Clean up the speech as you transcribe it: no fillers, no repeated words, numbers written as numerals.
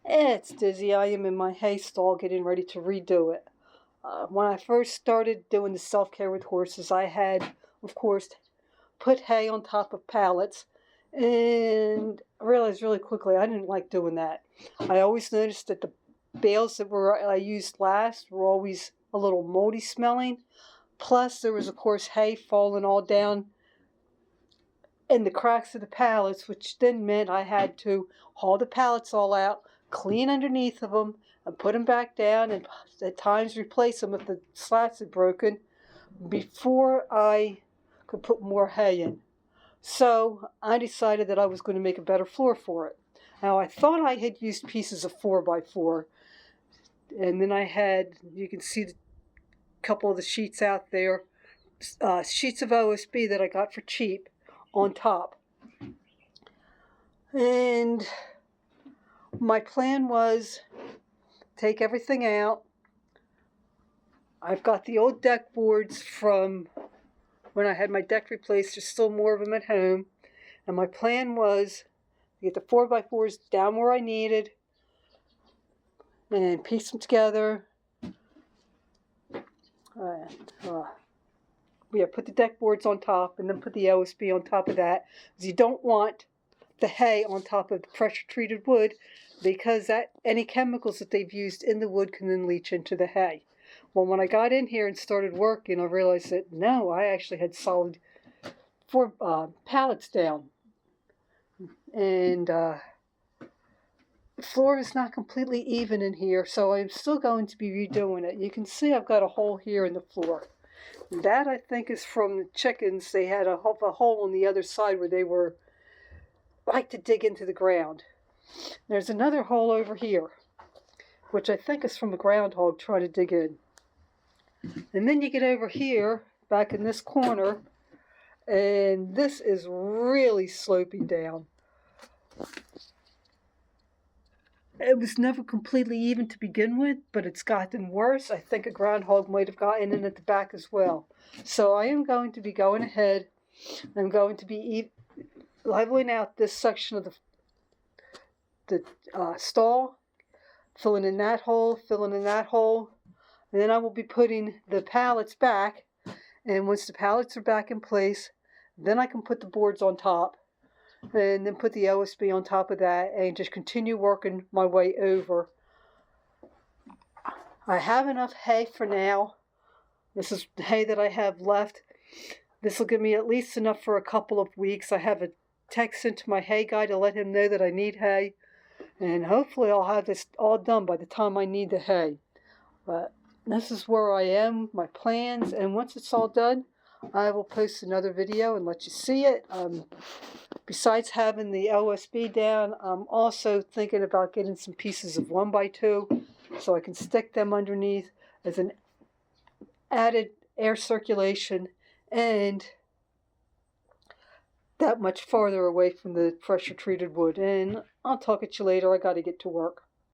It's Dizzy. I am in my hay stall getting ready to redo it. When I first started doing the self-care with horses, I had, of course, put hay on top of pallets, and I realized really quickly I didn't like doing that. I always noticed that the bales I used last were always a little moldy smelling. Plus, there was, of course, hay falling all down in the cracks of the pallets, which then meant I had to haul the pallets all out, clean underneath of them, and put them back down, and at times replace them if the slats had broken before I could put more hay in. So I decided that I was going to make a better floor for it. Now I thought I had used pieces of 4x4, and then I had, you can see a couple of the sheets out there, sheets of OSB that I got for cheap on top. And my plan was take everything out. I've got the old deck boards from when I had my deck replaced. There's still more of them at home. And my plan was to get the 4x4s down where I needed and piece them together. Put the deck boards on top and then put the OSB on top of that. Because you don't want the hay on top of the pressure treated wood, because any chemicals that they've used in the wood can then leach into the hay. Well, when I got in here and started working, I realized that no, I actually had solid 4 pallets down. And the floor is not completely even in here, so I'm still going to be redoing it. You can see I've got a hole here in the floor. That, I think, is from the chickens. They had a hole on the other side where they like to dig into the ground. There's another hole over here, which I think is from a groundhog trying to dig in. And then you get over here, back in this corner, and this is really sloping down. It was never completely even to begin with, but it's gotten worse. I think a groundhog might have gotten in at the back as well. So I am going to be going ahead. I'm going to be leveling out this section of the stall, filling in that hole, and then I will be putting the pallets back. And once the pallets are back in place, then I can put the boards on top, and then put the OSB on top of that, and just continue working my way over. I have enough hay for now. This is the hay that I have left. This will give me at least enough for a couple of weeks. I have a text sent to my hay guy to let him know that I need hay, and hopefully I'll have this all done by the time I need the hay. But this is where I am, my plans, and once it's all done, I will post another video and let you see it. Besides having the OSB down, I'm also thinking about getting some pieces of 1x2 so I can stick them underneath as an added air circulation and that much farther away from the pressure treated wood. And I'll talk at you later. I got to get to work.